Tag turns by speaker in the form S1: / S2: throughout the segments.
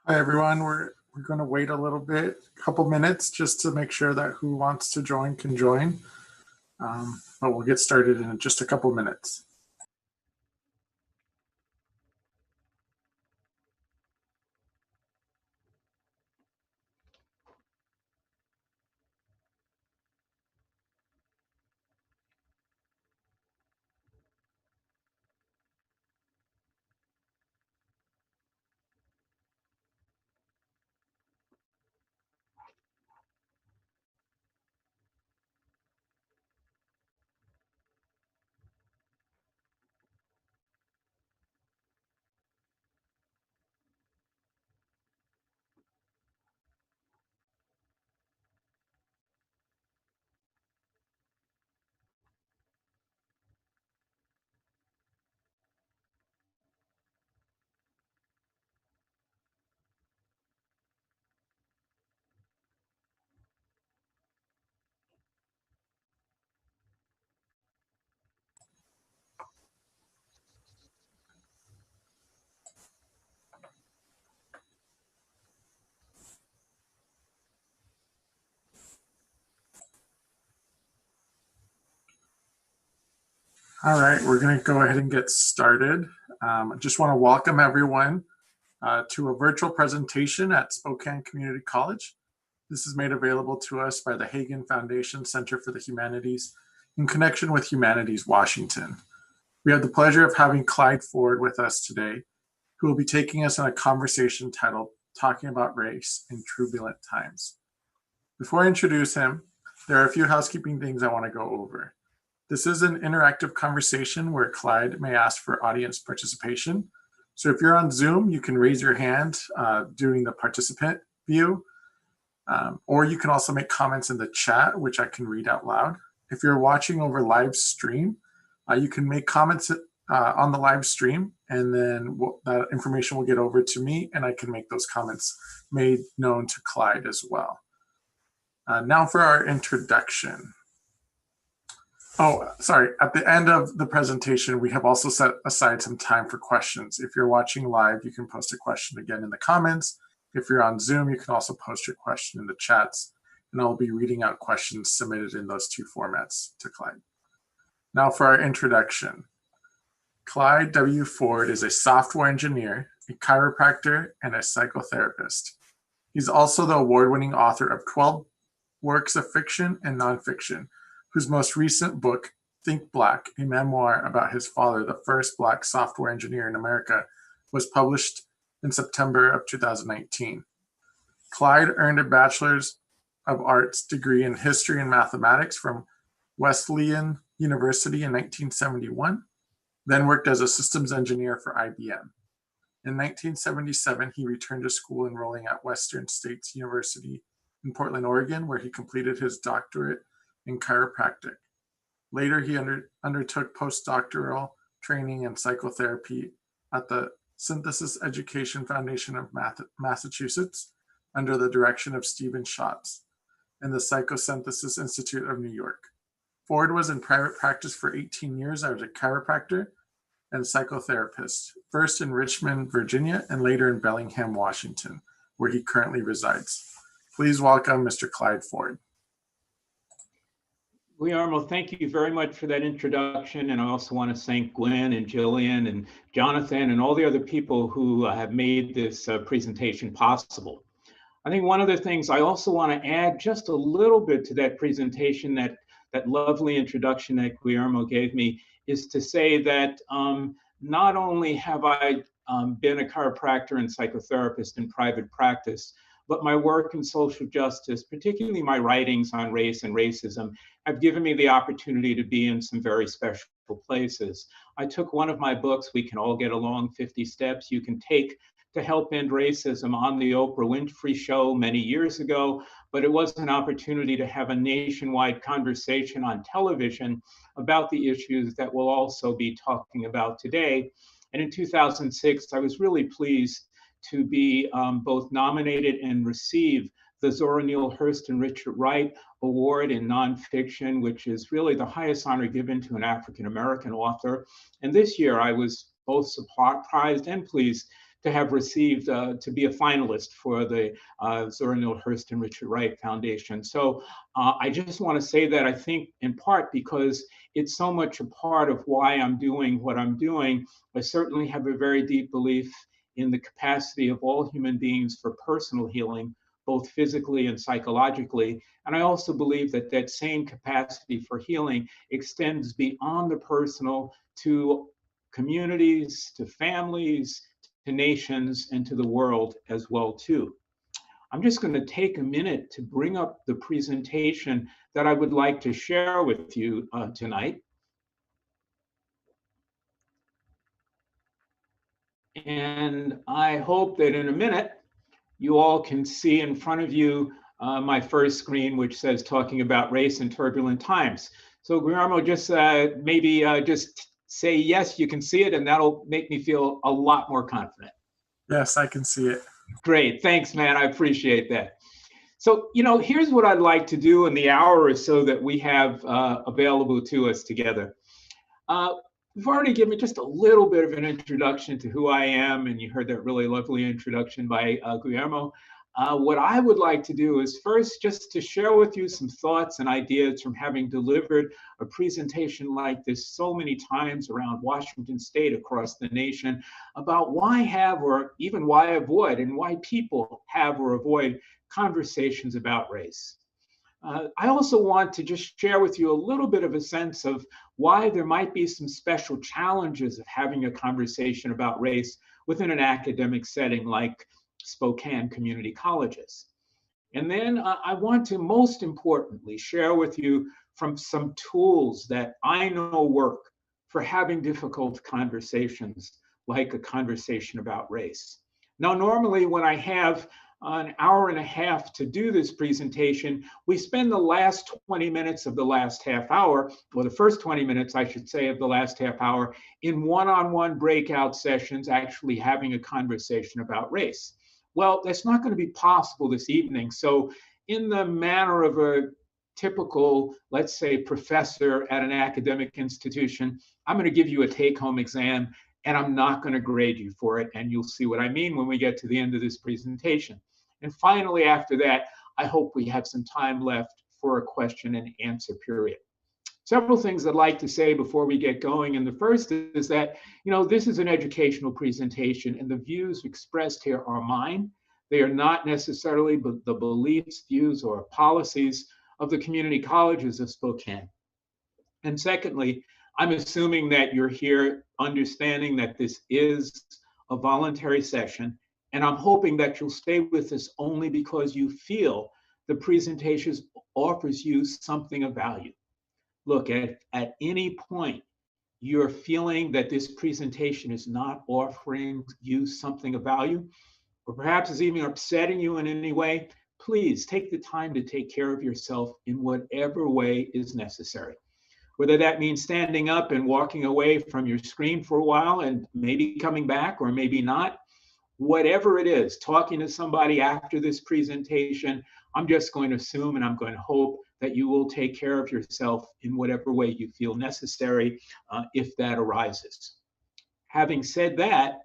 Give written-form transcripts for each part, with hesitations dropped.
S1: Hi everyone. We're going to wait a little bit, a couple minutes, just to make sure that who wants to join can join. But we'll get started in just a couple minutes. All right, we're going to go ahead and get started. I just want to welcome everyone to a virtual presentation at Spokane Community College. This is made available to us by the Hagen Foundation Center for the Humanities in connection with Humanities Washington. We have the pleasure of having Clyde Ford with us today, who will be taking us on a conversation titled Talking About Race in Turbulent Times. Before I introduce him, there are a few housekeeping things I want to go over. This is an interactive conversation where Clyde may ask for audience participation. So if you're on Zoom, you can raise your hand during the participant view, or you can also make comments in the chat, which I can read out loud. If you're watching over live stream, you can make comments on the live stream, and then that information will get over to me, and I can make those comments made known to Clyde as well. Now for our introduction. Oh, sorry. At the end of the presentation, we have also set aside some time for questions. If you're watching live, you can post a question again in the comments. If you're on Zoom, you can also post your question in the chats, and I'll be reading out questions submitted in those two formats to Clyde. Now for our introduction. Clyde W. Ford is a software engineer, a chiropractor, and a psychotherapist. He's also the award-winning author of 12 works of fiction and nonfiction, whose most recent book, Think Black, a memoir about his father, the first Black software engineer in America, was published in September of 2019. Clyde earned a Bachelor's of Arts degree in History and Mathematics from Wesleyan University in 1971, then worked as a systems engineer for IBM. In 1977, he returned to school, enrolling at Western States University in Portland, Oregon, where he completed his doctorate in chiropractic. Later, he undertook postdoctoral training in psychotherapy at the Synthesis Education Foundation of Massachusetts under the direction of Stephen Schatz and the Psychosynthesis Institute of New York. Ford was in private practice for 18 years as a chiropractor and psychotherapist, first in Richmond, Virginia, and later in Bellingham, Washington, where he currently resides. Please welcome Mr. Clyde Ford.
S2: Guillermo, thank you very much for that introduction. And I also want to thank Gwen and Jillian and Jonathan and all the other people who have made this presentation possible. I think one of the things I also want to add just a little bit to that presentation, that lovely introduction that Guillermo gave me, is to say that not only have I been a chiropractor and psychotherapist in private practice, but my work in social justice, particularly my writings on race and racism, have given me the opportunity to be in some very special places. I took one of my books, We Can All Get Along, 50 Steps You Can Take to Help End Racism, on the Oprah Winfrey Show many years ago, but it was an opportunity to have a nationwide conversation on television about the issues that we'll also be talking about today. And in 2006, I was really pleased to be both nominated and receive the Zora Neale Hurst and Richard Wright Award in Nonfiction, which is really the highest honor given to an African-American author. And this year I was both surprised and pleased to have received, to be a finalist for the Zora Neale Hurst and Richard Wright Foundation. So I just want to say that I think in part because it's so much a part of why I'm doing what I'm doing. I certainly have a very deep belief in the capacity of all human beings for personal healing, both physically and psychologically. And I also believe that that same capacity for healing extends beyond the personal to communities, to families, to nations, and to the world as well too. I'm just going to take a minute to bring up the presentation that I would like to share with you tonight. And I hope that in a minute, you all can see in front of you my first screen, which says talking about race in turbulent times. So Guillermo, just maybe just say yes, you can see it, and that'll make me feel a lot more confident.
S1: Yes, I can see it.
S2: Great, thanks, man, I appreciate that. So, here's what I'd like to do in the hour or so that we have available to us together. We've already given just a little bit of an introduction to who I am, and you heard that really lovely introduction by Guillermo. What I would like to do is first just to share with you some thoughts and ideas from having delivered a presentation like this so many times around Washington State, across the nation, about why have or even why avoid and why people have or avoid conversations about race. I also want to just share with you a little bit of a sense of why there might be some special challenges of having a conversation about race within an academic setting like Spokane community colleges. And then I want to most importantly share with you from some tools that I know work for having difficult conversations, like a conversation about race. Now, normally when I have an hour and a half to do this presentation, we spend the last 20 minutes of the last half hour, or the first 20 minutes, I should say, of the last half hour in one-on-one breakout sessions, actually having a conversation about race. Well, that's not going to be possible this evening. So in the manner of a typical, let's say, professor at an academic institution, I'm going to give you a take-home exam, and I'm not going to grade you for it. And you'll see what I mean when we get to the end of this presentation. And finally, after that, I hope we have some time left for a question and answer period. Several things I'd like to say before we get going. And the first is that, this is an educational presentation, and the views expressed here are mine. They are not necessarily the beliefs, views, or policies of the community colleges of Spokane. And secondly, I'm assuming that you're here understanding that this is a voluntary session, and I'm hoping that you'll stay with us only because you feel the presentation offers you something of value. Look, at any point you're feeling that this presentation is not offering you something of value, or perhaps is even upsetting you in any way, please take the time to take care of yourself in whatever way is necessary. Whether that means standing up and walking away from your screen for a while and maybe coming back or maybe not, whatever it is, talking to somebody after this presentation, I'm just going to assume and I'm going to hope that you will take care of yourself in whatever way you feel necessary if that arises. Having said that,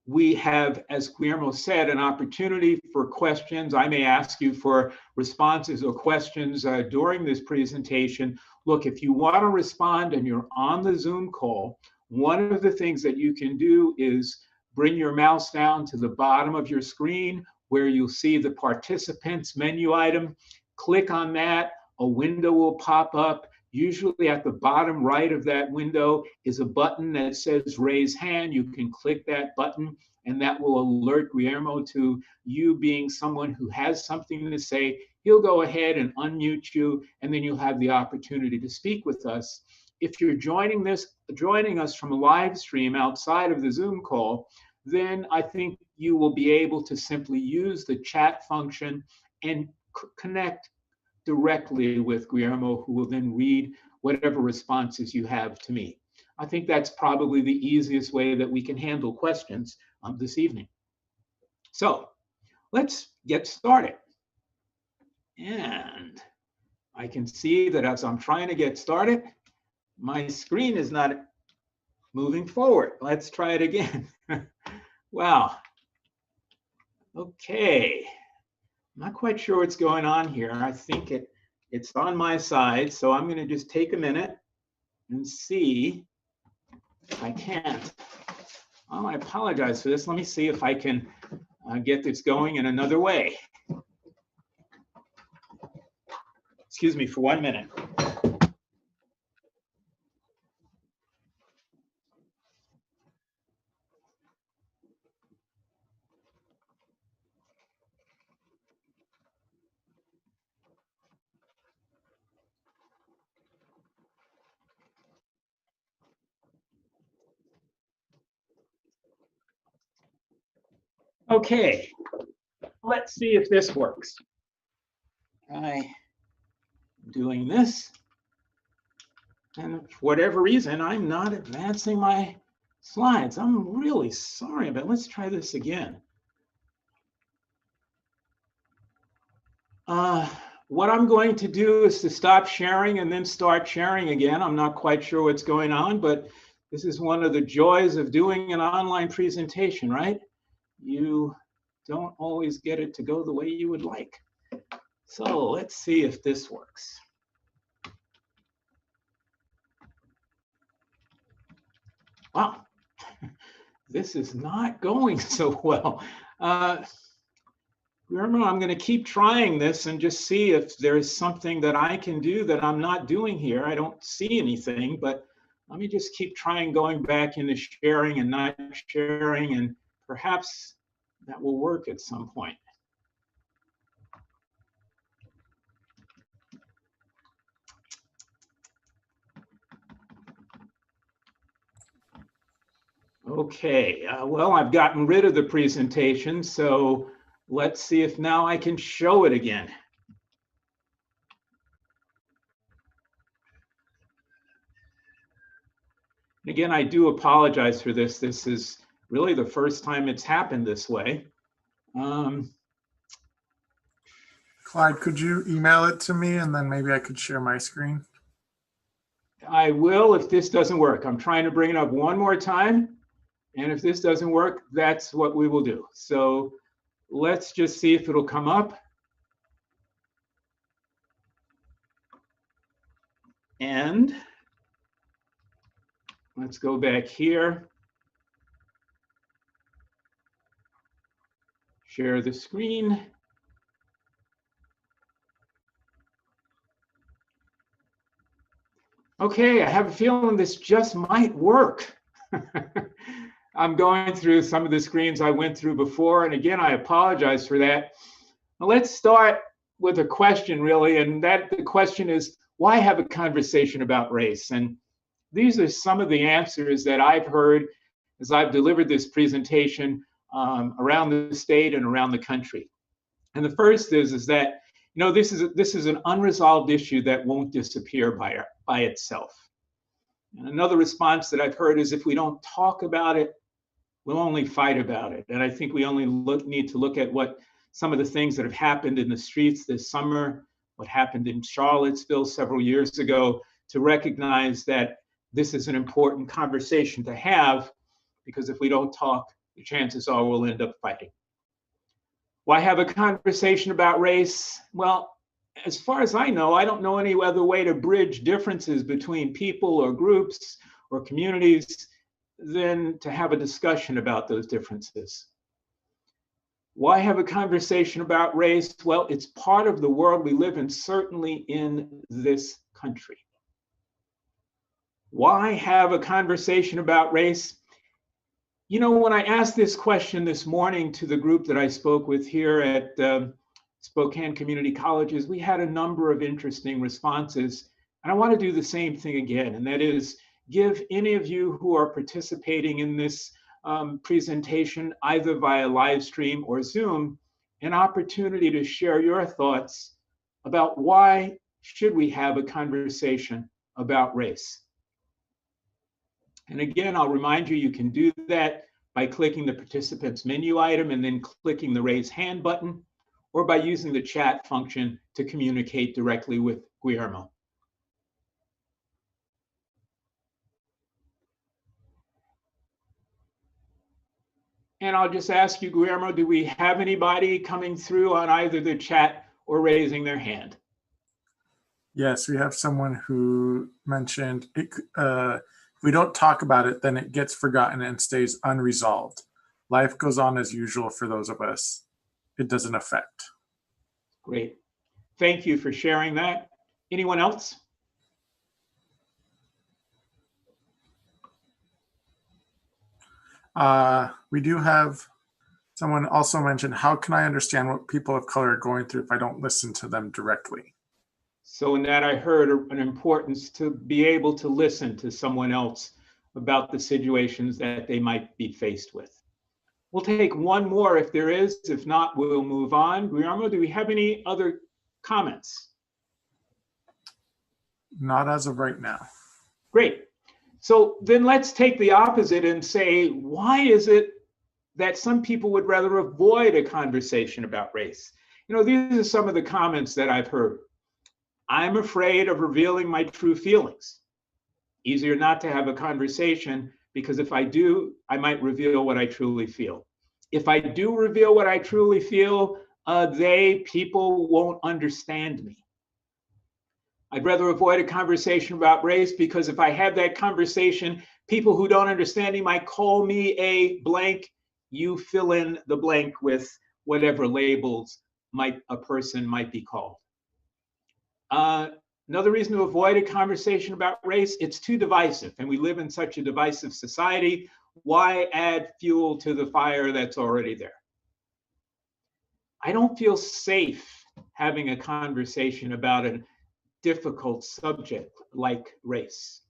S2: we have, as Guillermo said, an opportunity for questions. I may ask you for responses or questions during this presentation. Look, if you want to respond and you're on the Zoom call, one of the things that you can do is bring your mouse down to the bottom of your screen where you'll see the participants menu item. Click on that, a window will pop up. Usually at the bottom right of that window is a button that says raise hand. You can click that button and that will alert Guillermo to you being someone who has something to say. He'll go ahead and unmute you, and then you'll have the opportunity to speak with us. If you're joining us from a live stream outside of the Zoom call, then I think you will be able to simply use the chat function and connect directly with Guillermo, who will then read whatever responses you have to me. I think that's probably the easiest way that we can handle questions this evening. So let's get started. And I can see that as I'm trying to get started, my screen is not moving forward. Let's try it again. Wow. Okay. I'm not quite sure what's going on here. I think it's on my side, so I'm going to just take a minute and see if I can't. Oh, I apologize for this. Let me see if I can get this going in another way. Excuse me for 1 minute. Okay, let's see if this works. I'm doing this, and for whatever reason, I'm not advancing my slides. I'm really sorry, but let's try this again. What I'm going to do is to stop sharing and then start sharing again. I'm not quite sure what's going on, but this is one of the joys of doing an online presentation, right? You don't always get it to go the way you would like. So let's see if this works. Wow, this is not going so well. Remember, I'm going to keep trying this and just see if there's something that I can do that I'm not doing here. I don't see anything, but let me just keep trying going back into sharing and not sharing, and perhaps that will work at some point. Okay, well, I've gotten rid of the presentation, so let's see if now I can show it again. And again, I do apologize for this. This is really the first time it's happened this way.
S1: Clyde, could you email it to me and then maybe I could share my screen?
S2: I will if this doesn't work. I'm trying to bring it up one more time. And if this doesn't work, that's what we will do. So let's just see if it'll come up. And let's go back here. Share the screen. Okay, I have a feeling this just might work. I'm going through some of the screens I went through before, and again, I apologize for that. Now, let's start with a question, really, and the question is, why have a conversation about race? And these are some of the answers that I've heard as I've delivered this presentation around the state and around the country. And the first is that, you know, this is an unresolved issue that won't disappear by itself. And another response that I've heard is, if we don't talk about it, we'll only fight about it. And I think we only need to look at what some of the things that have happened in the streets this summer, what happened in Charlottesville several years ago, to recognize that this is an important conversation to have, because if we don't talk, the chances are we'll end up fighting. Why have a conversation about race? Well, as far as I know, I don't know any other way to bridge differences between people or groups or communities than to have a discussion about those differences. Why have a conversation about race? Well, it's part of the world we live in, certainly in this country. Why have a conversation about race? You know, when I asked this question this morning to the group that I spoke with here at Spokane Community Colleges, we had a number of interesting responses. And I want to do the same thing again, and that is give any of you who are participating in this presentation, either via live stream or Zoom, an opportunity to share your thoughts about why should we have a conversation about race. And again, I'll remind you, you can do that by clicking the participants menu item and then clicking the raise hand button, or by using the chat function to communicate directly with Guillermo. And I'll just ask you, Guillermo, do we have anybody coming through on either the chat or raising their hand?
S1: Yes, we have someone who mentioned if we don't talk about it, then it gets forgotten and stays unresolved. Life goes on as usual for those of us it doesn't affect.
S2: Great. Thank you for sharing that. Anyone else?
S1: We do have someone also mentioned, how can I understand what people of color are going through if I don't listen to them directly?
S2: So in that, I heard an importance to be able to listen to someone else about the situations that they might be faced with. We'll take one more if there is. If not, we'll move on. Guillermo, do we have any other comments?
S1: Not as of right now.
S2: Great. So then let's take the opposite and say, why is it that some people would rather avoid a conversation about race? You know, these are some of the comments that I've heard. I'm afraid of revealing my true feelings. Easier not to have a conversation because if I do, I might reveal what I truly feel. If I do reveal what I truly feel, people won't understand me. I'd rather avoid a conversation about race because if I have that conversation, people who don't understand me might call me a blank. You fill in the blank with whatever labels a person might be called. Another reason to avoid a conversation about race, it's too divisive, and we live in such a divisive society. Why add fuel to the fire that's already there? I don't feel safe having a conversation about a difficult subject like race.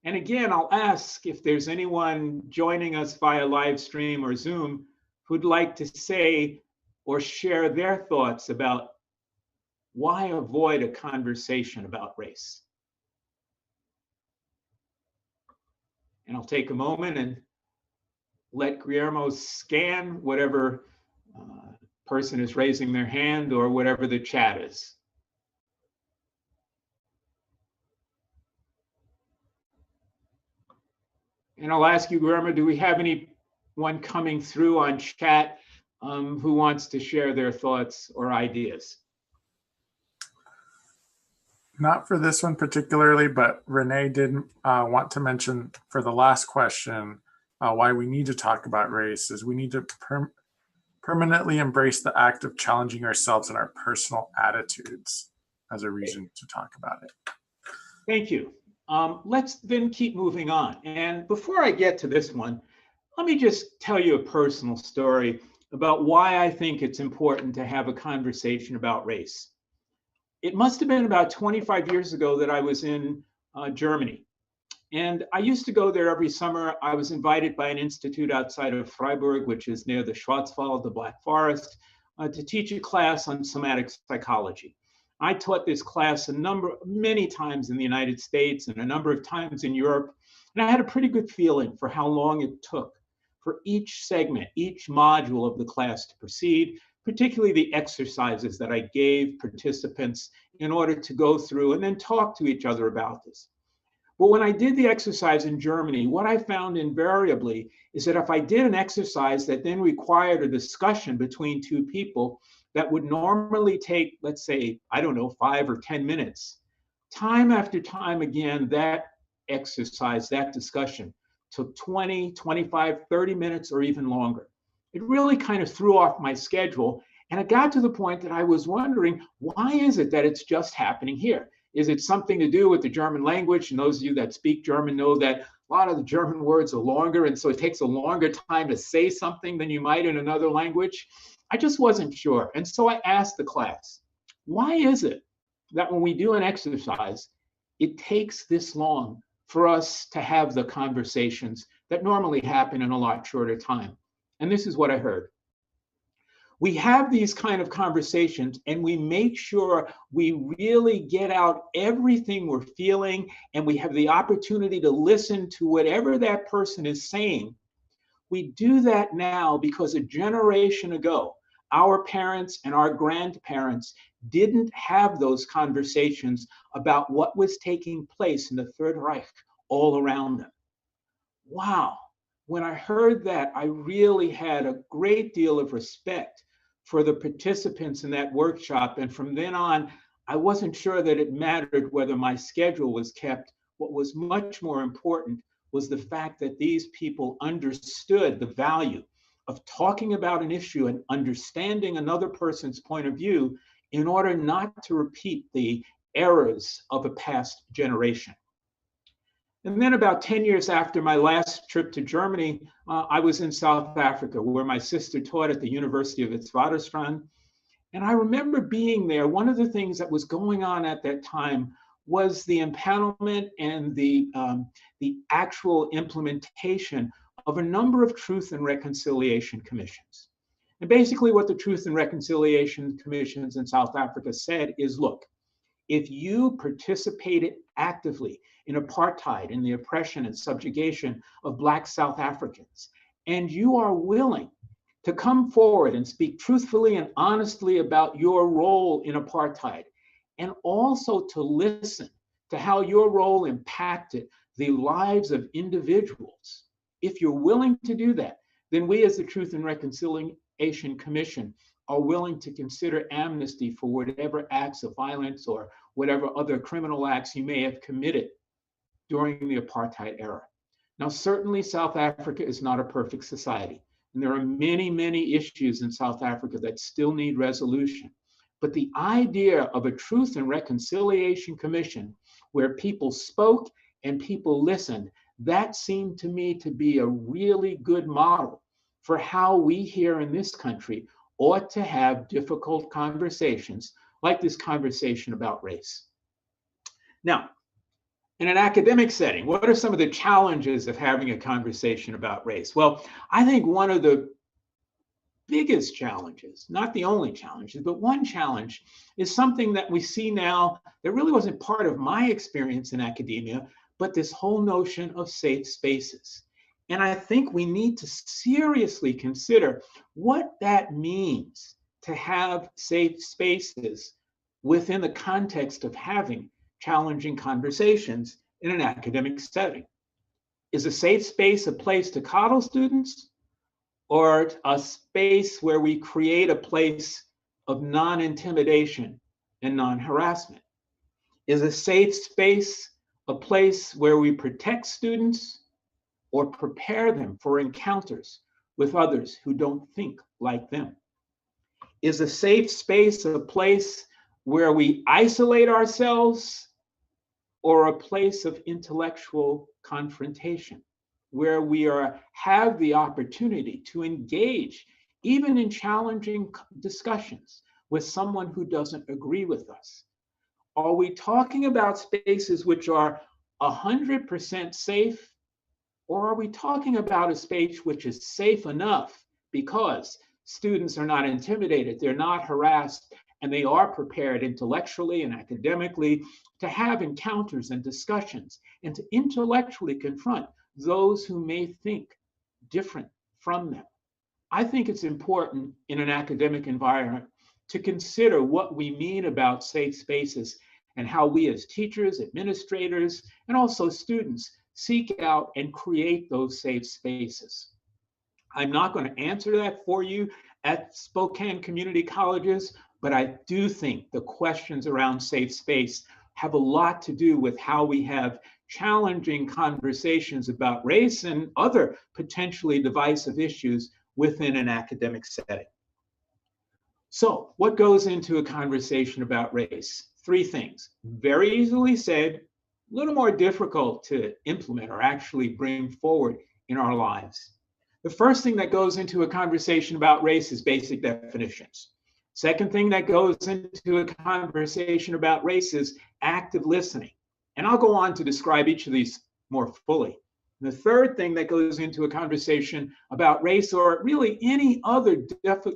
S2: And again, I'll ask if there's anyone joining us via live stream or Zoom who'd like to say or share their thoughts about why avoid a conversation about race? And I'll take a moment and let Guillermo scan whatever person is raising their hand or whatever the chat is. And I'll ask you, Guillermo, do we have anyone coming through on chat who wants to share their thoughts or ideas?
S1: Not for this one particularly, but Renee did want to mention for the last question why we need to talk about race is we need to permanently embrace the act of challenging ourselves and our personal attitudes as a reason to talk about it.
S2: Thank you. Let's then keep moving on. And before I get to this one, let me just tell you a personal story about why I think it's important to have a conversation about race. It must have been about 25 years ago that I was in Germany. And I used to go there every summer. I was invited by an institute outside of Freiburg, which is near the Schwarzwald, the Black Forest, to teach a class on somatic psychology. I taught this class many times in the United States and a number of times in Europe. And I had a pretty good feeling for how long it took for each segment, each module of the class to proceed, particularly the exercises that I gave participants in order to go through and then talk to each other about this. But when I did the exercise in Germany, what I found invariably is that if I did an exercise that then required a discussion between two people that would normally take, let's say, 5 or 10 minutes, time after time again, that exercise, that discussion took 20, 25, 30 minutes or even longer. It really kind of threw off my schedule. And it got to the point that I was wondering, why is it that it's just happening here? Is it something to do with the German language? And those of you that speak German know that a lot of the German words are longer, and so it takes a longer time to say something than you might in another language. I just wasn't sure. And so I asked the class, why is it that when we do an exercise, it takes this long for us to have the conversations that normally happen in a lot shorter time? And this is what I heard. We have these kind of conversations and we make sure we really get out everything we're feeling and we have the opportunity to listen to whatever that person is saying. We do that now because a generation ago, our parents and our grandparents didn't have those conversations about what was taking place in the Third Reich all around them. Wow. When I heard that, I really had a great deal of respect for the participants in that workshop. And from then on, I wasn't sure that it mattered whether my schedule was kept. What was much more important was the fact that these people understood the value of talking about an issue and understanding another person's point of view in order not to repeat the errors of a past generation. And then about 10 years after my last trip to Germany, I was in South Africa, where my sister taught at the University of Witwatersrand. And I remember being there. One of the things that was going on at that time was the empanelment and the actual implementation of a number of truth and reconciliation commissions. And basically what the Truth and Reconciliation Commissions in South Africa said is, look, if you participated actively in apartheid, in the oppression and subjugation of Black South Africans, and you are willing to come forward and speak truthfully and honestly about your role in apartheid, and also to listen to how your role impacted the lives of individuals, if you're willing to do that, then we as the Truth and Reconciliation Commission are willing to consider amnesty for whatever acts of violence or whatever other criminal acts you may have committed during the apartheid era. Now, certainly South Africa is not a perfect society, and there are many, many issues in South Africa that still need resolution. But the idea of a Truth and Reconciliation Commission where people spoke and people listened, that seemed to me to be a really good model for how we here in this country ought to have difficult conversations like this conversation about race. Now, in an academic setting, what are some of the challenges of having a conversation about race? Well, I think one of the biggest challenges, not the only challenges, but one challenge is something that we see now that really wasn't part of my experience in academia, but this whole notion of safe spaces. And I think we need to seriously consider what that means to have safe spaces within the context of having challenging conversations in an academic setting. Is a safe space a place to coddle students, or a space where we create a place of non-intimidation and non-harassment? Is a safe space a place where we protect students or prepare them for encounters with others who don't think like them? Is a safe space a place where we isolate ourselves, or a place of intellectual confrontation, where we have the opportunity to engage, even in challenging discussions, with someone who doesn't agree with us? Are we talking about spaces which are 100% safe, or are we talking about a space which is safe enough because students are not intimidated, they're not harassed, and they are prepared intellectually and academically to have encounters and discussions and to intellectually confront those who may think different from them? I think it's important in an academic environment to consider what we mean about safe spaces and how we as teachers, administrators, and also students seek out and create those safe spaces. I'm not going to answer that for you at Spokane Community Colleges, but I do think the questions around safe space have a lot to do with how we have challenging conversations about race and other potentially divisive issues within an academic setting. So, what goes into a conversation about race? Three things. Very easily said, a little more difficult to implement or actually bring forward in our lives. The first thing that goes into a conversation about race is basic definitions. Second thing that goes into a conversation about race is active listening. And I'll go on to describe each of these more fully. And the third thing that goes into a conversation about race, or really any other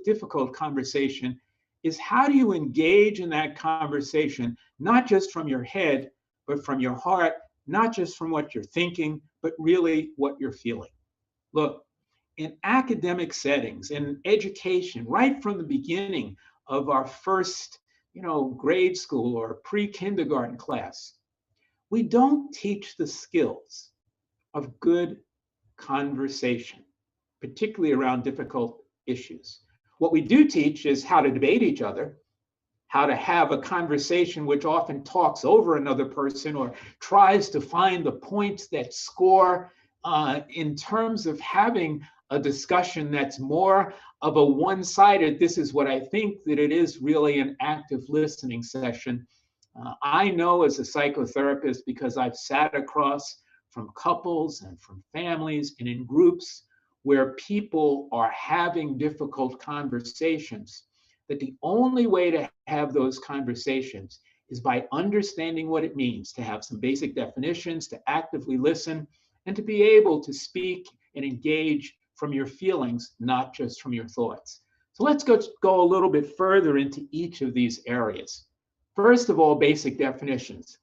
S2: difficult conversation, is how do you engage in that conversation, not just from your head, but from your heart, not just from what you're thinking, but really what you're feeling. Look, in academic settings, in education, right from the beginning of our first, grade school or pre-kindergarten class, we don't teach the skills of good conversation, particularly around difficult issues. What we do teach is how to debate each other, how to have a conversation which often talks over another person or tries to find the points that score in terms of having a discussion that's more of a one-sided, this is what I think, that it is really an active listening session. I know as a psychotherapist, because I've sat across from couples and from families and in groups where people are having difficult conversations, that the only way to have those conversations is by understanding what it means to have some basic definitions, to actively listen, and to be able to speak and engage from your feelings, not just from your thoughts. So let's go a little bit further into each of these areas. First of all, basic definitions.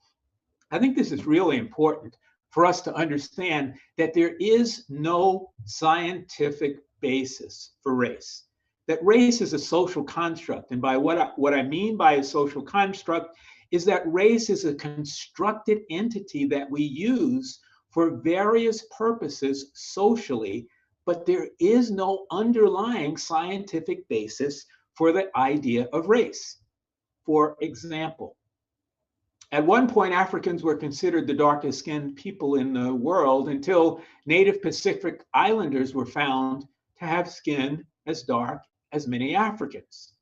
S2: I think this is really important for us to understand that there is no scientific basis for race. That race is a social construct. And by what I mean by a social construct is that race is a constructed entity that we use for various purposes socially, but there is no underlying scientific basis for the idea of race. For example, at one point, Africans were considered the darkest skinned people in the world until native Pacific Islanders were found to have skin as dark as many Africans.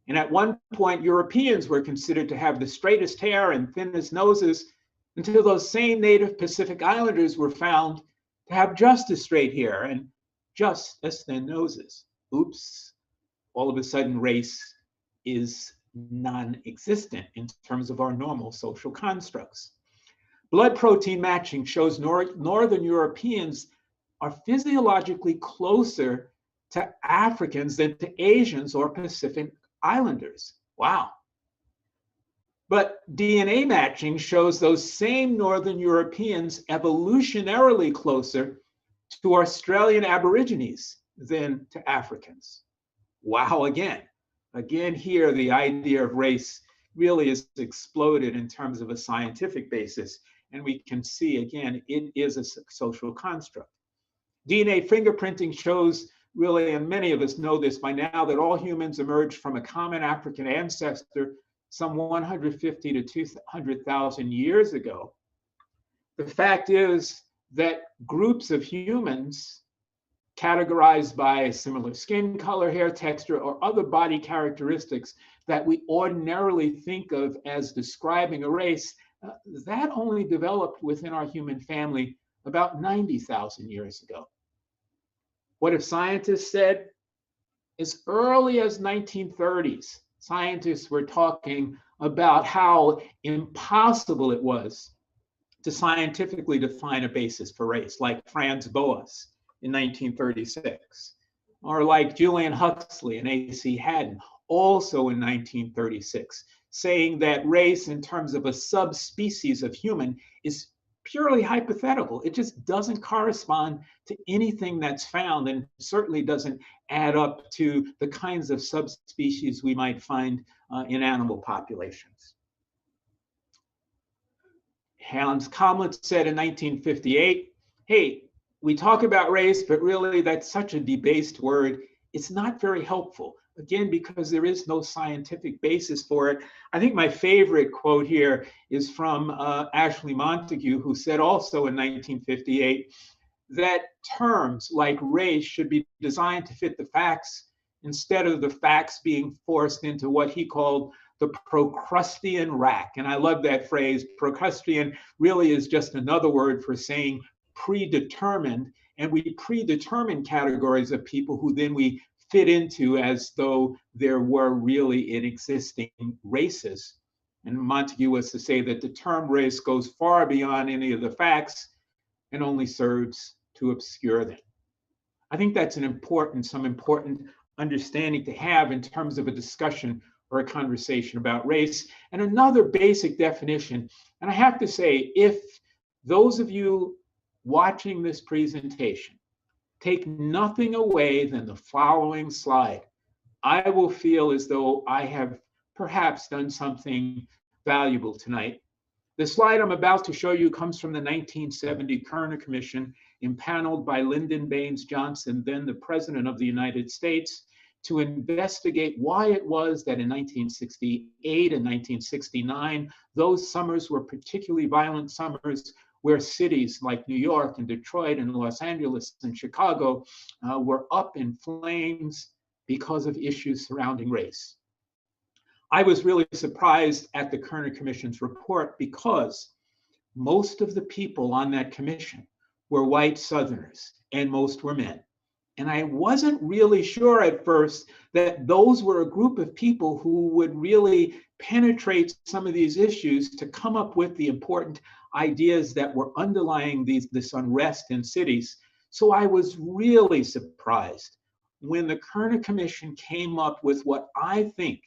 S2: And at one point, Europeans were considered to have the straightest hair and thinnest noses until those same native Pacific Islanders were found to have just as straight hair and just as thin noses. Oops, all of a sudden race is non-existent in terms of our normal social constructs. Blood protein matching shows Northern Europeans are physiologically closer to Africans than to Asians or Pacific Islanders. Wow. But DNA matching shows those same Northern Europeans evolutionarily closer to Australian Aborigines than to Africans. Wow, again. Again, here, the idea of race really is exploded in terms of a scientific basis. And we can see, again, it is a social construct. DNA fingerprinting shows, really, and many of us know this by now, that all humans emerged from a common African ancestor some 150 to 200,000 years ago. The fact is that groups of humans categorized by similar skin color, hair texture, or other body characteristics that we ordinarily think of as describing a race, that only developed within our human family about 90,000 years ago. What have scientists said? As early as 1930s, scientists were talking about how impossible it was to scientifically define a basis for race, like Franz Boas in 1936, or like Julian Huxley and A.C. Haddon, also in 1936, saying that race in terms of a subspecies of human is purely hypothetical. It just doesn't correspond to anything that's found, and certainly doesn't add up to the kinds of subspecies we might find in animal populations. Hans Kamlitz said in 1958, hey, we talk about race, but really that's such a debased word. It's not very helpful. Again, because there is no scientific basis for it. I think my favorite quote here is from Ashley Montagu, who said also in 1958 that terms like race should be designed to fit the facts instead of the facts being forced into what he called the Procrustean rack. And I love that phrase. Procrustean really is just another word for saying predetermined, and we predetermine categories of people who then we fit into as though there were really in existing races. And Montagu was to say that the term race goes far beyond any of the facts and only serves to obscure them. I think that's some important understanding to have in terms of a discussion or a conversation about race. And another basic definition, and I have to say, if those of you watching this presentation take nothing away than the following slide, I will feel as though I have perhaps done something valuable tonight. The slide I'm about to show you comes from the 1970 Kerner Commission, impaneled by Lyndon Baines Johnson, then the President of the United States, to investigate why it was that in 1968 and 1969, those summers were particularly violent summers where cities like New York and Detroit and Los Angeles and Chicago were up in flames because of issues surrounding race. I was really surprised at the Kerner Commission's report because most of the people on that commission were white Southerners and most were men. And I wasn't really sure at first that those were a group of people who would really penetrate some of these issues to come up with the important ideas that were underlying this unrest in cities. So I was really surprised when the Kerner Commission came up with what I think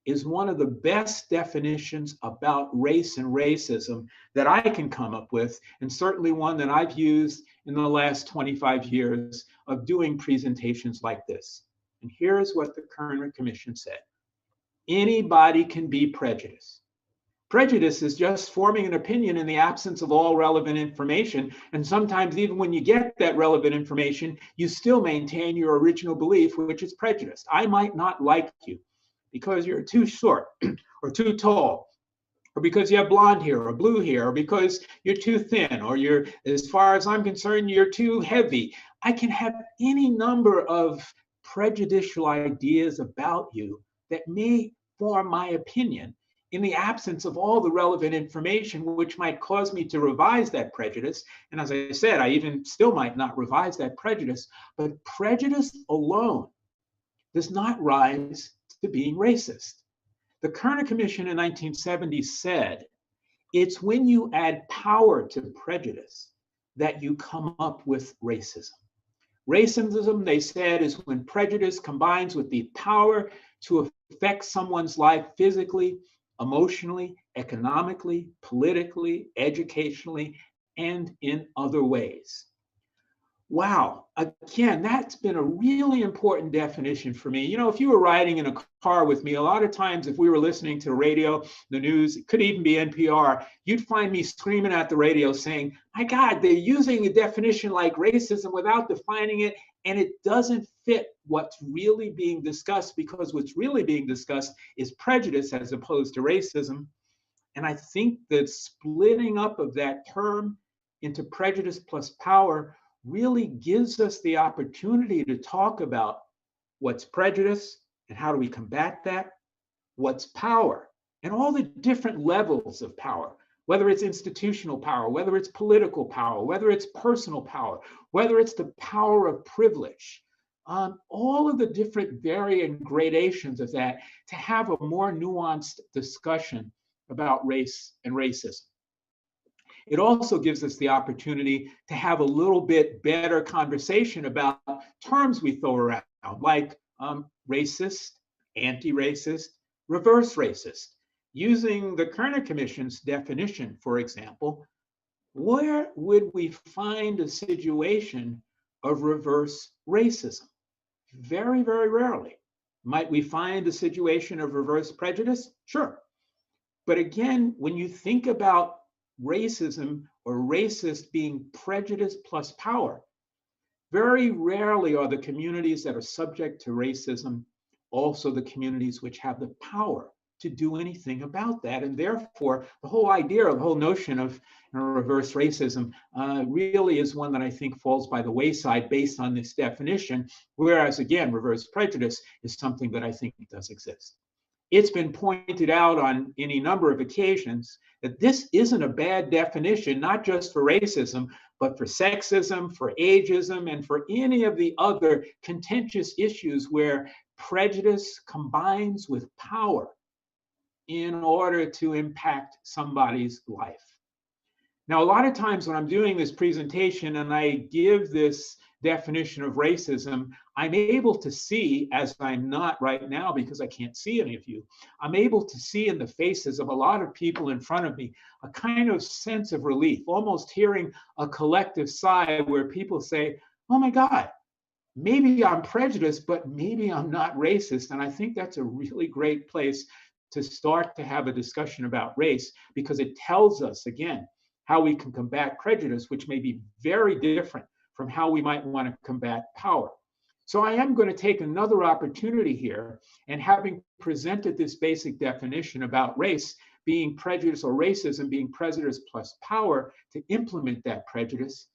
S2: is one of the best definitions about race and racism that I can come up with, and certainly one that I've used in the last 25 years of doing presentations like this. And here's what the Kerner Commission said. Anybody can be prejudiced. Prejudice is just forming an opinion in the absence of all relevant information. And sometimes even when you get that relevant information, you still maintain your original belief, which is prejudice. I might not like you because you're too short or too tall, or because you have blonde hair or blue hair, or because you're too thin, or you're, as far as I'm concerned, you're too heavy. I can have any number of prejudicial ideas about you that may form my opinion in the absence of all the relevant information, which might cause me to revise that prejudice. And as I said, I even still might not revise that prejudice, but prejudice alone does not rise to being racist. The Kerner Commission in 1970 said, it's when you add power to prejudice that you come up with racism. Racism, they said, is when prejudice combines with the power to affect someone's life physically, emotionally, economically, politically, educationally, and in other ways. Wow, again, that's been a really important definition for me. You know, if you were riding in a car with me, a lot of times if we were listening to radio, the news, it could even be NPR, you'd find me screaming at the radio saying, my God, they're using a definition like racism without defining it, and it doesn't fit what's really being discussed, because what's really being discussed is prejudice as opposed to racism. And I think that splitting up of that term into prejudice plus power really gives us the opportunity to talk about what's prejudice and how do we combat that, what's power, and all the different levels of power, whether it's institutional power, whether it's political power, whether it's personal power, whether it's the power of privilege, all of the different varying gradations of that, to have a more nuanced discussion about race and racism. It also gives us the opportunity to have a little bit better conversation about terms we throw around, like racist, anti-racist, reverse racist. Using the Kerner Commission's definition, for example, where would we find a situation of reverse racism? Very, very rarely. Might we find a situation of reverse prejudice? Sure. But again, when you think about racism or racist being prejudice plus power, very rarely are the communities that are subject to racism also the communities which have the power to do anything about that. And therefore, the whole idea, or the whole notion of reverse racism really is one that I think falls by the wayside based on this definition, whereas again, reverse prejudice is something that I think does exist. It's been pointed out on any number of occasions that this isn't a bad definition, not just for racism, but for sexism, for ageism, and for any of the other contentious issues where prejudice combines with power in order to impact somebody's life. Now, a lot of times when I'm doing this presentation and I give this definition of racism, I'm able to see, as I'm not right now because I can't see any of you, I'm able to see in the faces of a lot of people in front of me a kind of sense of relief, almost hearing a collective sigh where people say, oh my God, maybe I'm prejudiced, but maybe I'm not racist. And I think that's a really great place to start to have a discussion about race, because it tells us, again, how we can combat prejudice, which may be very different from how we might want to combat power. So I am going to take another opportunity here, and having presented this basic definition about race being prejudice or racism being prejudice plus power to implement that prejudice,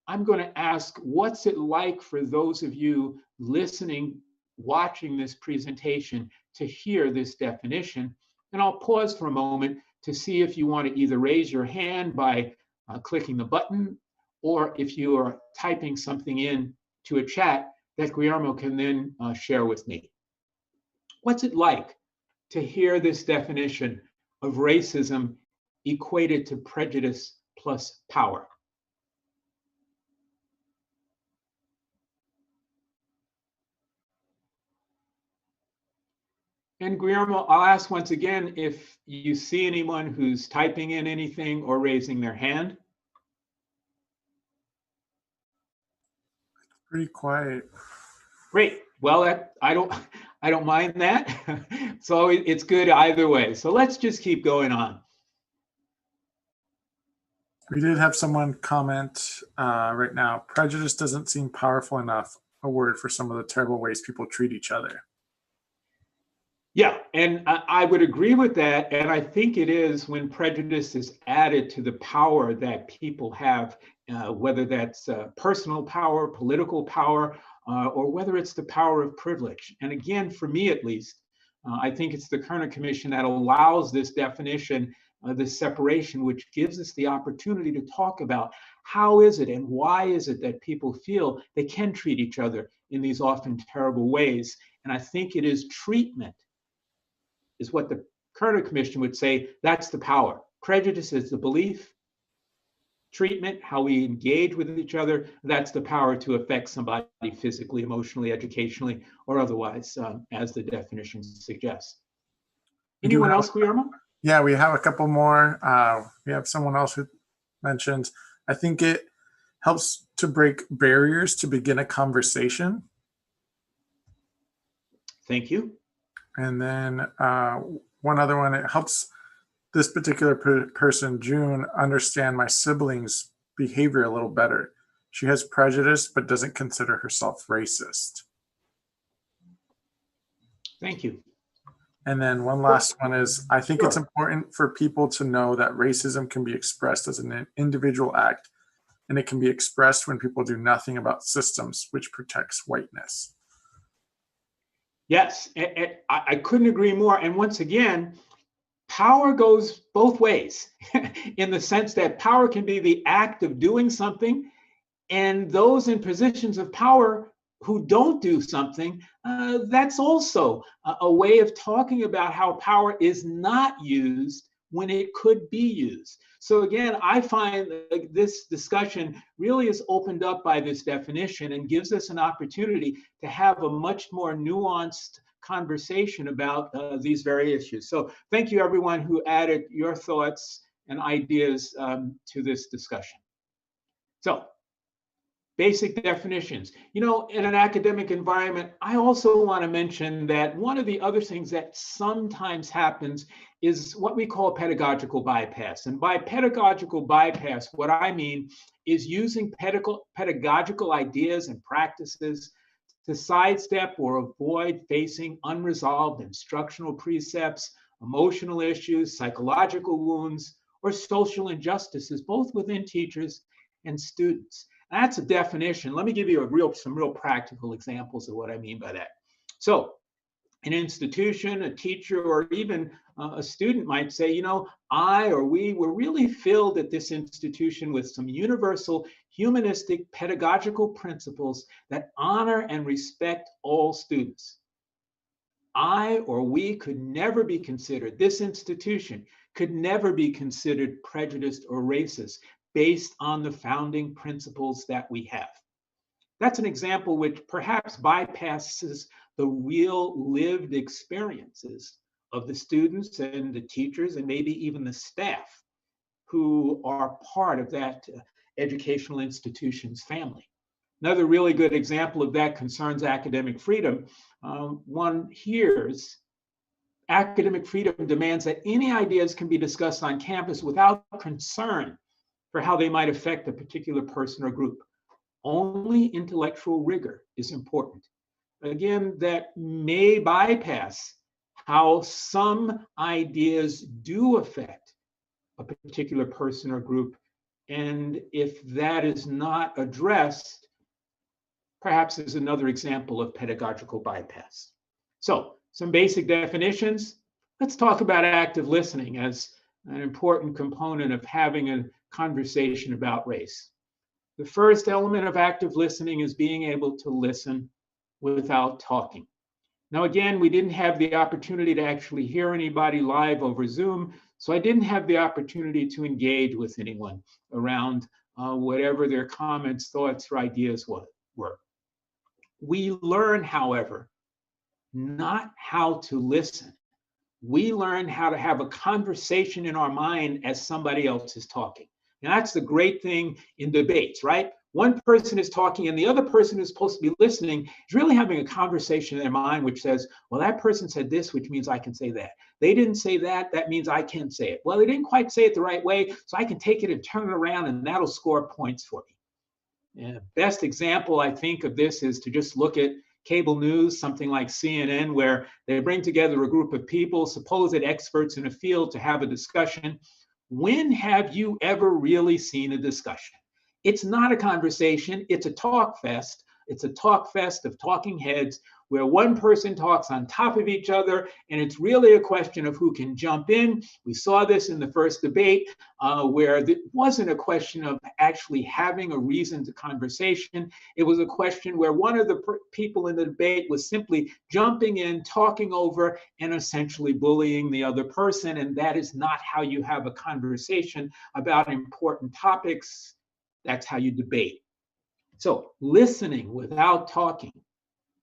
S2: I'm going to ask, what's it like for those of you listening, watching this presentation, to hear this definition? And I'll pause for a moment to see if you want to either raise your hand by clicking the button, or if you are typing something in to a chat that Guillermo can then share with me. What's it like to hear this definition of racism equated to prejudice plus power? And Guillermo, I'll ask once again if you see anyone who's typing in anything or raising their hand.
S1: Pretty quiet.
S2: Great. Well, I don't mind that. So it's good either way. So let's just keep going on.
S1: We did have someone comment right now, prejudice doesn't seem powerful enough a word for some of the terrible ways people treat each other.
S2: Yeah, and I would agree with that. And I think it is when prejudice is added to the power that people have, whether that's personal power, political power, or whether it's the power of privilege. And again, for me at least, I think it's the Kerner Commission that allows this definition, this separation, which gives us the opportunity to talk about how is it and why is it that people feel they can treat each other in these often terrible ways. And I think it is treatment is what the Kerner Commission would say, that's the power. Prejudice is the belief. Treatment, how we engage with each other, that's the power to affect somebody physically, emotionally, educationally, or otherwise, as the definition suggests. Anyone else, Guillermo?
S1: Yeah, we have a couple more. We have someone else who mentioned, I think it helps to break barriers to begin a conversation.
S2: Thank you.
S1: And then one other one, it helps this particular person, June, understand my siblings' behavior a little better. She has prejudice, but doesn't consider herself racist.
S2: Thank you.
S1: And then one last one is, I think it's important for people to know that racism can be expressed as an individual act, and it can be expressed when people do nothing about systems which protects whiteness.
S2: Yes, I couldn't agree more. And once again, power goes both ways in the sense that power can be the act of doing something, and those in positions of power who don't do something, that's also a way of talking about how power is not used when it could be used. So again, I find that this discussion really is opened up by this definition and gives us an opportunity to have a much more nuanced conversation about these very issues. So thank you everyone who added your thoughts and ideas to this discussion. So basic definitions. You know, in an academic environment, I also want to mention that one of the other things that sometimes happens is what we call pedagogical bypass. And by pedagogical bypass, what I mean is using pedagogical ideas and practices to sidestep or avoid facing unresolved instructional precepts, emotional issues, psychological wounds, or social injustices, both within teachers and students. That's a definition. Let me give you some real practical examples of what I mean by that. So an institution, a teacher, or even a student might say, you know, I or we were really filled at this institution with some universal humanistic pedagogical principles that honor and respect all students. I or we could never be considered, this institution could never be considered prejudiced or racist based on the founding principles that we have. That's an example which perhaps bypasses the real lived experiences of the students and the teachers and maybe even the staff who are part of that educational institution's family. Another really good example of that concerns academic freedom. One hears Academic freedom demands that any ideas can be discussed on campus without concern for how they might affect a particular person or group. Only intellectual rigor is important. Again, that may bypass how some ideas do affect a particular person or group. And if that is not addressed, perhaps there's another example of pedagogical bypass. So, some basic definitions. Let's talk about active listening as an important component of having a conversation about race. The first element of active listening is being able to listen without talking. Now, again, we didn't have the opportunity to actually hear anybody live over Zoom, so I didn't have the opportunity to engage with anyone around whatever their comments, thoughts, or ideas were. We learn, however, not how to listen. We learn how to have a conversation in our mind as somebody else is talking. And that's the great thing in debates, right? One person is talking and the other person who's supposed to be listening is really having a conversation in their mind which says, well, that person said this, which means I can say that. They didn't say that, that means I can say it. Well, they didn't quite say it the right way, so I can take it and turn it around and that'll score points for me. And the best example, I think, of this is to just look at cable news, something like CNN, where they bring together a group of people, supposed experts in a field, to have a discussion. When have you ever really seen a discussion? It's not a conversation, it's a talk fest. It's a talk fest of talking heads where one person talks on top of each other, and it's really a question of who can jump in. We saw this in the first debate where it wasn't a question of actually having a reasoned conversation. It was a question where one of the people in the debate was simply jumping in, talking over, and essentially bullying the other person. And that is not how you have a conversation about important topics. That's how you debate. So listening without talking,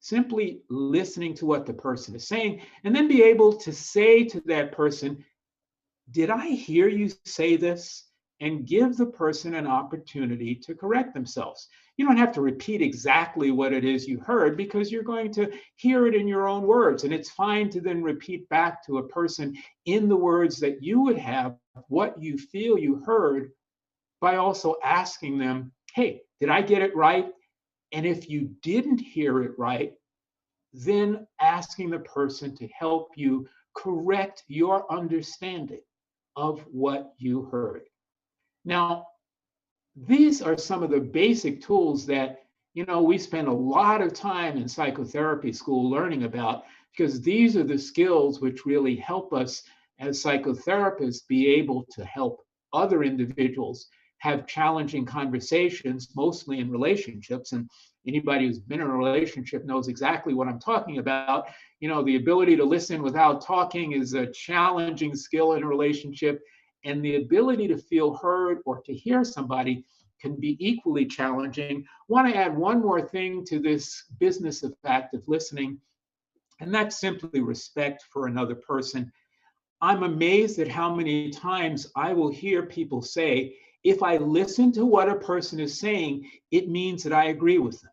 S2: simply listening to what the person is saying, and then be able to say to that person, did I hear you say this? And give the person an opportunity to correct themselves. You don't have to repeat exactly what it is you heard because you're going to hear it in your own words. And it's fine to then repeat back to a person in the words that you would have what you feel you heard, by also asking them, hey, did I get it right? And if you didn't hear it right, then asking the person to help you correct your understanding of what you heard. Now, these are some of the basic tools that, we spend a lot of time in psychotherapy school learning about, because these are the skills which really help us as psychotherapists be able to help other individuals have challenging conversations, mostly in relationships. And anybody who's been in a relationship knows exactly what I'm talking about. The ability to listen without talking is a challenging skill in a relationship. And the ability to feel heard or to hear somebody can be equally challenging. I want to add one more thing to this business of active listening, and that's simply respect for another person. I'm amazed at how many times I will hear people say, if I listen to what a person is saying, it means that I agree with them.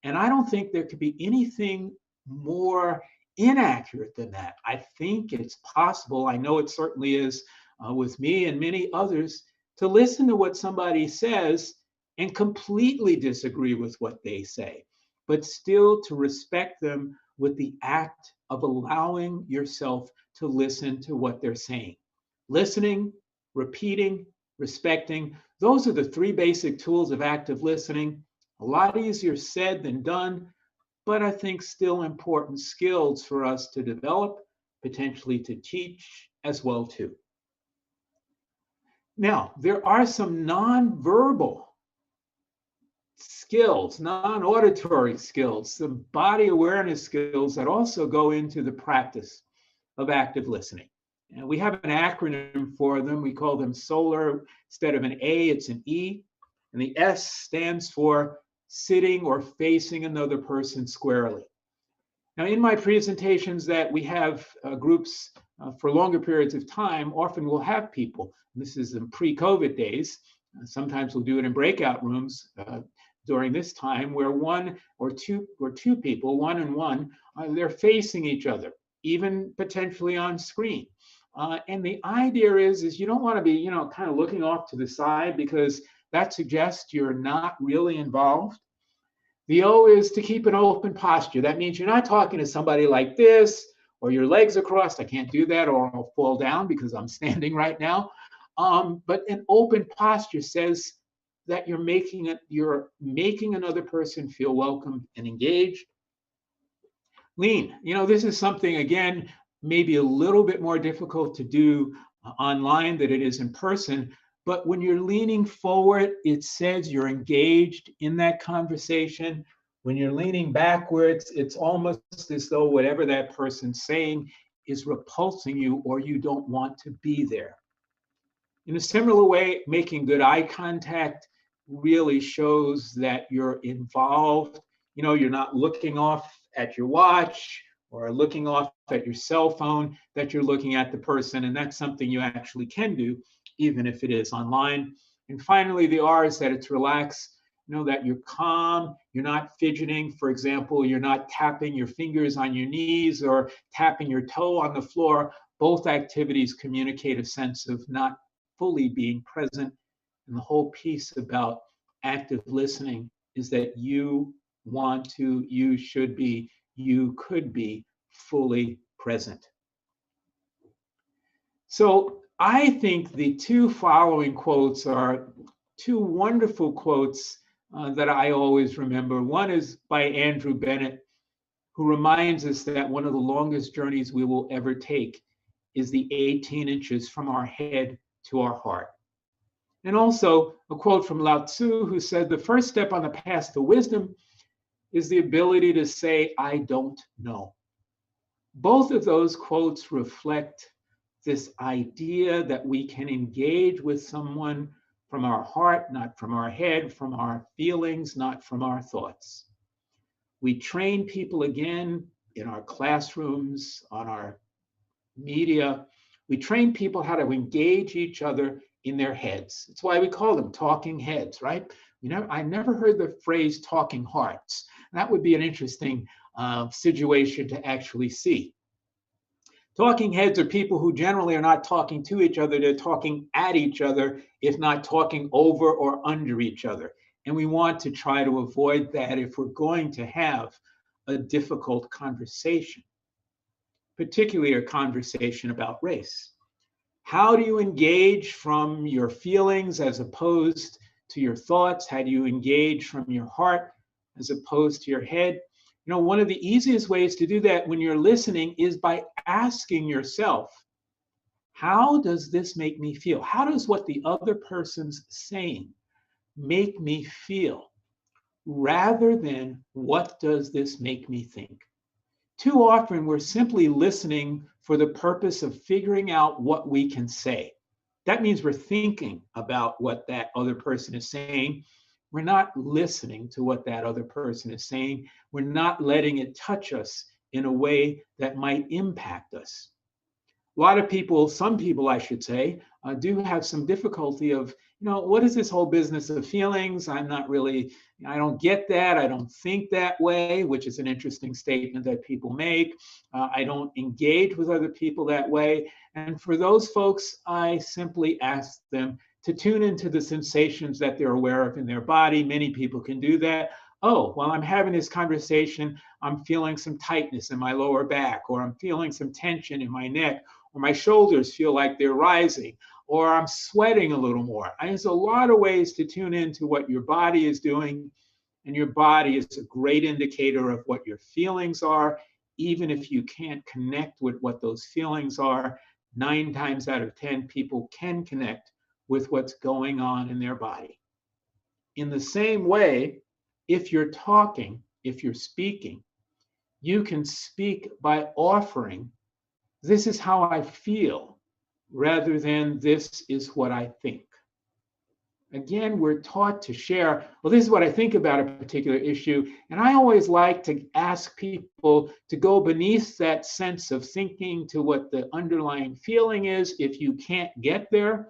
S2: And I don't think there could be anything more inaccurate than that. I think it's possible, I know it certainly is with me and many others, to listen to what somebody says and completely disagree with what they say, but still to respect them with the act of allowing yourself to listen to what they're saying. Listening, repeating, respecting, those are the three basic tools of active listening. A lot easier said than done, but I think still important skills for us to develop, potentially to teach as well too. Now, there are some nonverbal skills, non-auditory skills, some body awareness skills that also go into the practice of active listening. And we have an acronym for them. We call them SOLAR. Instead of an A, it's an E. And the S stands for sitting or facing another person squarely. Now, in my presentations that we have groups for longer periods of time, often we'll have people, and this is in pre-COVID days, sometimes we'll do it in breakout rooms during this time, where one or two people, one and one, they're facing each other. even potentially on screen. And the idea is you don't want to be, kind of looking off to the side, because that suggests you're not really involved. The O is to keep an open posture. That means you're not talking to somebody like this, or your legs are crossed. I can't do that, or I'll fall down because I'm standing right now. But an open posture says that you're making another person feel welcome and engaged. Lean. This is something, again, maybe a little bit more difficult to do online than it is in person. But when you're leaning forward, it says you're engaged in that conversation. When you're leaning backwards, it's almost as though whatever that person's saying is repulsing you, or you don't want to be there. In a similar way, making good eye contact really shows that you're involved. You're not looking off at your watch or looking off at your cell phone, that you're looking at the person. And that's something you actually can do, even if it is online. And finally, the R is that it's relaxed. That you're calm, you're not fidgeting. For example, you're not tapping your fingers on your knees or tapping your toe on the floor. Both activities communicate a sense of not fully being present. And the whole piece about active listening is that you want to, you should be, you could be fully present. So I think the two following quotes are two wonderful quotes that I always remember. One is by Andrew Bennett, who reminds us that one of the longest journeys we will ever take is the 18 inches from our head to our heart. And also a quote from Lao Tzu, who said, the first step on the path to wisdom is the ability to say, I don't know. Both of those quotes reflect this idea that we can engage with someone from our heart, not from our head, from our feelings, not from our thoughts. We train people again in our classrooms, on our media. We train people how to engage each other in their heads. That's why we call them talking heads, right? I never heard the phrase talking hearts. That would be an interesting situation to actually see. Talking heads are people who generally are not talking to each other, they're talking at each other, if not talking over or under each other. And we want to try to avoid that if we're going to have a difficult conversation, particularly a conversation about race. How do you engage from your feelings as opposed to your thoughts? How do you engage from your heart as opposed to your head? One of the easiest ways to do that when you're listening is by asking yourself, how does this make me feel? How does what the other person's saying make me feel? Rather than, what does this make me think? Too often, we're simply listening for the purpose of figuring out what we can say. That means we're thinking about what that other person is saying. We're not listening to what that other person is saying. We're not letting it touch us in a way that might impact us. A lot of people, some people, I should say, do have some difficulty of, what is this whole business of feelings? I don't get that. I don't think that way, which is an interesting statement that people make. I don't engage with other people that way. And for those folks, I simply ask them to tune into the sensations that they're aware of in their body. Many people can do that. Oh, while I'm having this conversation, I'm feeling some tightness in my lower back, or I'm feeling some tension in my neck, or my shoulders feel like they're rising, or I'm sweating a little more. And there's a lot of ways to tune into what your body is doing. And your body is a great indicator of what your feelings are. Even if you can't connect with what those feelings are, 9 times out of 10 people can connect with what's going on in their body. In the same way, if you're talking, if you're speaking, you can speak by offering, this is how I feel, rather than this is what I think. Again, we're taught to share, well, this is what I think about a particular issue. And I always like to ask people to go beneath that sense of thinking to what the underlying feeling is, if you can't get there,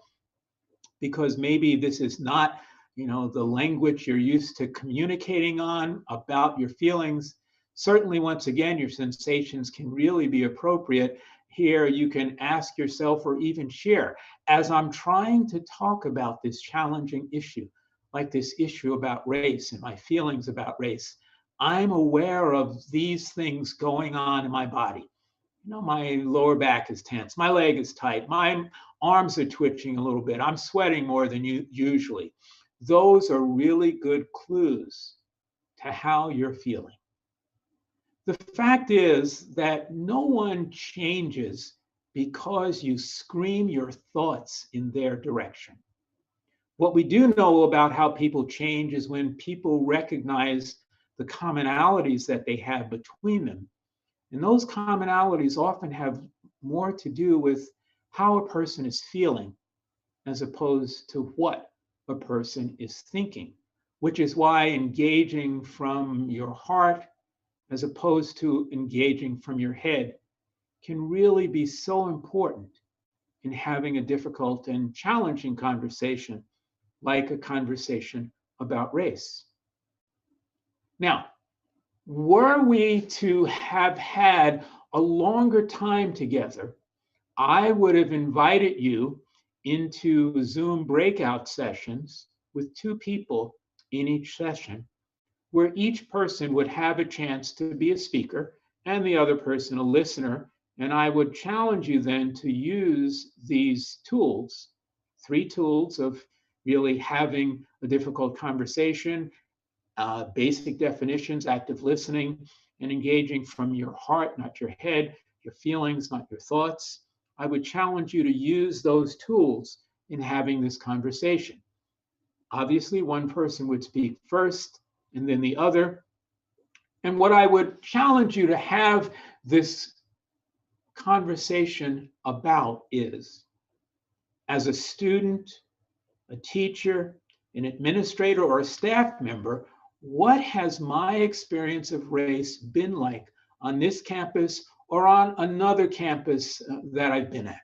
S2: because maybe this is not, the language you're used to communicating on about your feelings. Certainly, once again, your sensations can really be appropriate. Here, you can ask yourself or even share, as I'm trying to talk about this challenging issue, like this issue about race and my feelings about race, I'm aware of these things going on in my body. You know, my lower back is tense, my leg is tight, my arms are twitching a little bit, I'm sweating more than usually. Those are really good clues to how you're feeling. The fact is that no one changes because you scream your thoughts in their direction. What we do know about how people change is when people recognize the commonalities that they have between them. And those commonalities often have more to do with how a person is feeling as opposed to what a person is thinking, which is why engaging from your heart as opposed to engaging from your head can really be so important in having a difficult and challenging conversation, like a conversation about race. Now, were we to have had a longer time together, I would have invited you into Zoom breakout sessions with 2 people in each session, where each person would have a chance to be a speaker and the other person a listener. And I would challenge you then to use these tools, 3 tools of really having a difficult conversation, basic definitions, active listening, and engaging from your heart, not your head, your feelings, not your thoughts. I would challenge you to use those tools in having this conversation. Obviously, one person would speak first and then the other. And what I would challenge you to have this conversation about is, as a student, a teacher, an administrator, or a staff member, what has my experience of race been like on this campus or on another campus that I've been at?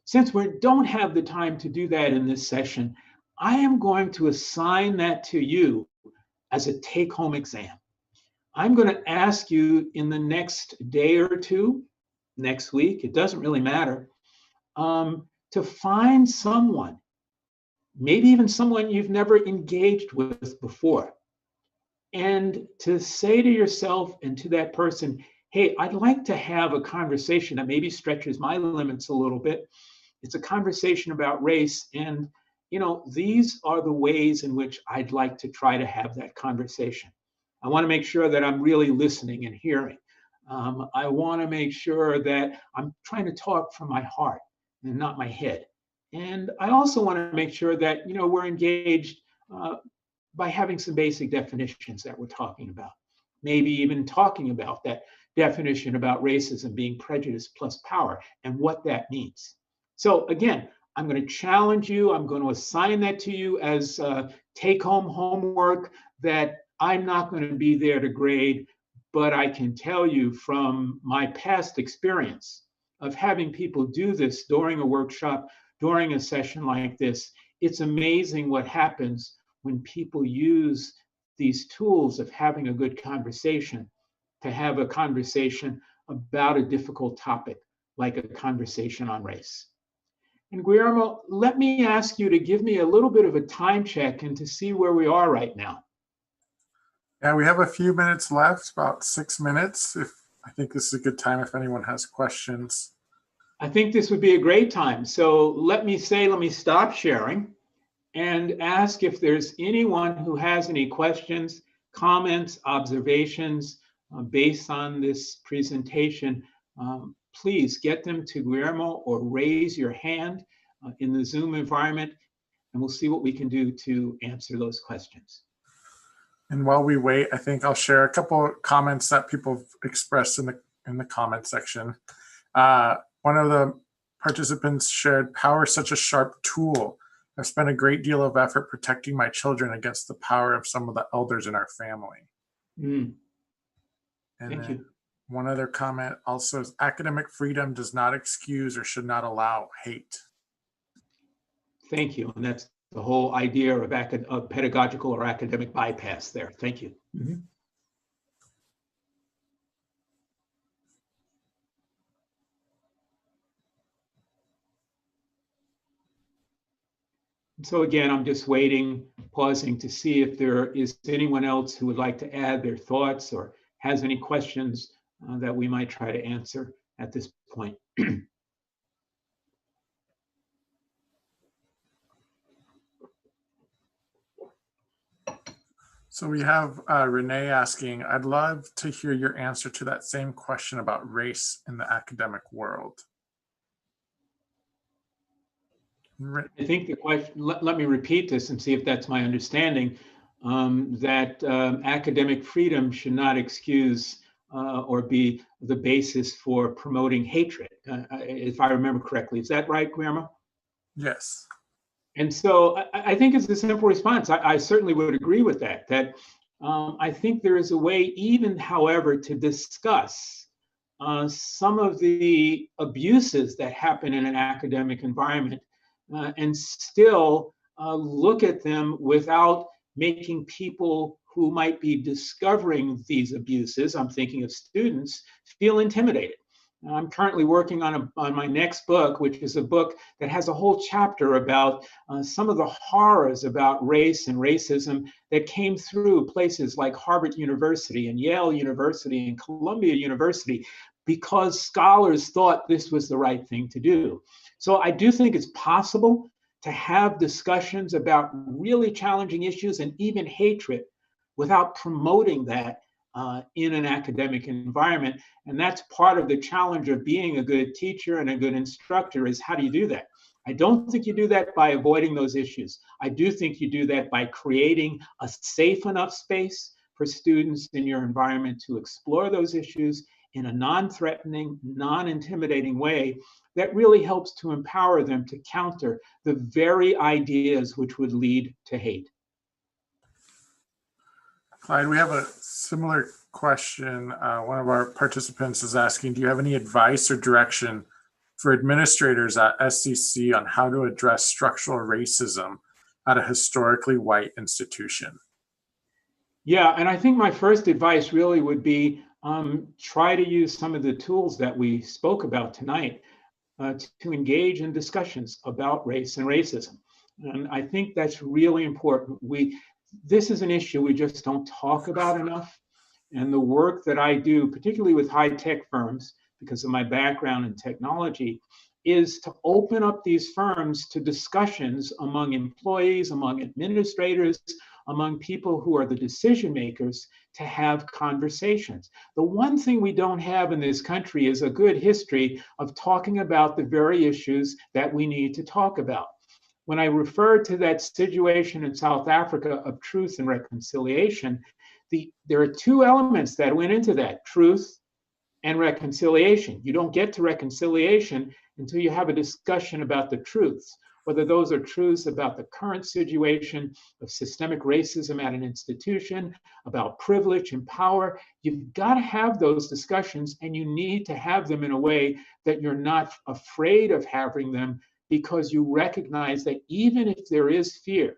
S2: Since we don't have the time to do that in this session, I am going to assign that to you as a take-home exam. I'm going to ask you in the next day or 2, next week, it doesn't really matter, to find someone, maybe even someone you've never engaged with before, and to say to yourself and to that person, hey, I'd like to have a conversation that maybe stretches my limits a little bit. It's a conversation about race, and these are the ways in which I'd like to try to have that conversation. I want to make sure that I'm really listening and hearing. I want to make sure that I'm trying to talk from my heart and not my head. And I also want to make sure that we're engaged by having some basic definitions that we're talking about. Maybe even talking about that definition about racism being prejudice plus power and what that means. So again, I'm going to challenge you. I'm going to assign that to you as take-home homework that I'm not going to be there to grade, but I can tell you from my past experience of having people do this during a workshop, during a session like this, it's amazing what happens when people use these tools of having a good conversation to have a conversation about a difficult topic, like a conversation on race. And Guillermo, let me ask you to give me a little bit of a time check and to see where we are right now.
S1: Yeah, we have a few minutes left, about 6 minutes. I think this is a good time if anyone has questions.
S2: I think this would be a great time. So let me stop sharing and ask if there's anyone who has any questions, comments, observations based on this presentation. Please get them to Guillermo or raise your hand in the Zoom environment, and we'll see what we can do to answer those questions.
S1: And while we wait, I think I'll share a couple of comments that people expressed in the comment section. One of the participants shared, "Power is such a sharp tool. I've spent a great deal of effort protecting my children against the power of some of the elders in our family." And
S2: Thank you.
S1: One other comment also is, "Academic freedom does not excuse or should not allow hate."
S2: Thank you. And that's the whole idea of pedagogical or academic bypass there. Thank you. So again, I'm just waiting, pausing to see if there is anyone else who would like to add their thoughts or has any questions that we might try to answer at this point.
S1: So we have Renee asking, I'd love to hear your answer to that same question about race in the academic world.
S2: I think the question, let me repeat this and see if that's my understanding, that academic freedom should not excuse or be the basis for promoting hatred, if I remember correctly. Is that right, Guillermo?
S1: Yes.
S2: And so I think it's a simple response. I certainly would agree with that, I think there is a way, even, however, to discuss some of the abuses that happen in an academic environment and still look at them without making people who might be discovering these abuses, I'm thinking of students, feel intimidated. I'm currently working on my next book, which is a book that has a whole chapter about some of the horrors about race and racism that came through places like Harvard University and Yale University and Columbia University because scholars thought this was the right thing to do. So I do think it's possible to have discussions about really challenging issues and even hatred without promoting that in an academic environment. And that's part of the challenge of being a good teacher and a good instructor, is how do you do that? I don't think you do that by avoiding those issues. I do think you do that by creating a safe enough space for students in your environment to explore those issues in a non-threatening, non-intimidating way that really helps to empower them to counter the very ideas which would lead to hate.
S1: Clyde, we have a similar question. One of our participants is asking, do you have any advice or direction for administrators at SCC on how to address structural racism at a historically white institution?
S2: Yeah, and I think my first advice really would be try to use some of the tools that we spoke about tonight to engage in discussions about race and racism. And I think that's really important. This is an issue we just don't talk about enough. And the work that I do, particularly with high-tech firms, because of my background in technology, is to open up these firms to discussions among employees, among administrators, among people who are the decision makers, to have conversations. The one thing we don't have in this country is a good history of talking about the very issues that we need to talk about. When I refer to that situation in South Africa of truth and reconciliation, there are two elements that went into that: truth and reconciliation. You don't get to reconciliation until you have a discussion about the truths, whether those are truths about the current situation of systemic racism at an institution, about privilege and power. You've got to have those discussions, and you need to have them in a way that you're not afraid of having them, because you recognize that even if there is fear,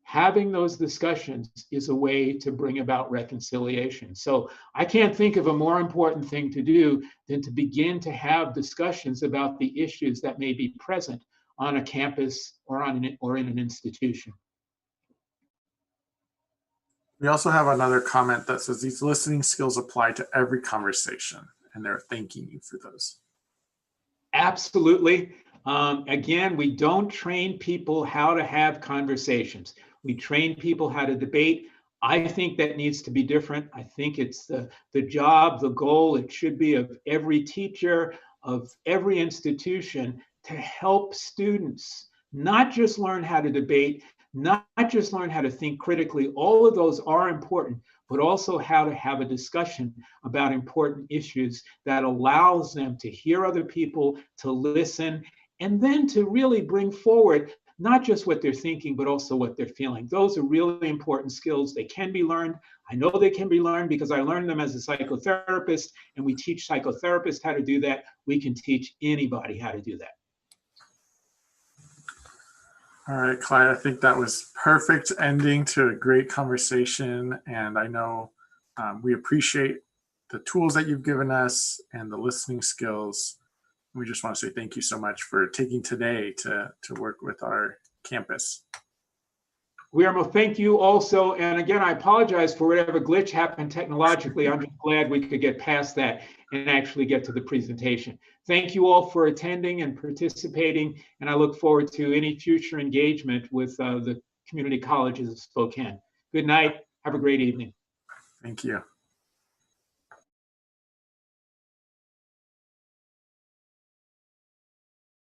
S2: having those discussions is a way to bring about reconciliation. So I can't think of a more important thing to do than to begin to have discussions about the issues that may be present on a campus or in an institution.
S1: We also have another comment that says these listening skills apply to every conversation, and they're thanking you for those.
S2: Absolutely. Again, we don't train people how to have conversations. We train people how to debate. I think that needs to be different. I think it's the job, the goal, it should be of every teacher, of every institution, to help students not just learn how to debate, not just learn how to think critically. All of those are important, but also how to have a discussion about important issues that allows them to hear other people, to listen, and then to really bring forward not just what they're thinking, but also what they're feeling. Those are really important skills. They can be learned. I know they can be learned because I learned them as a psychotherapist, and we teach psychotherapists how to do that. We can teach anybody how to do that.
S1: All right, Clyde, I think that was perfect ending to a great conversation. And I know we appreciate the tools that you've given us and the listening skills. We just want to say thank you so much for taking today to work with our campus.
S2: Well, thank you also. And again, I apologize for whatever glitch happened technologically. I'm just glad we could get past that and actually get to the presentation. Thank you all for attending and participating. And I look forward to any future engagement with the community colleges of Spokane. Good night. Have a great evening.
S1: Thank you.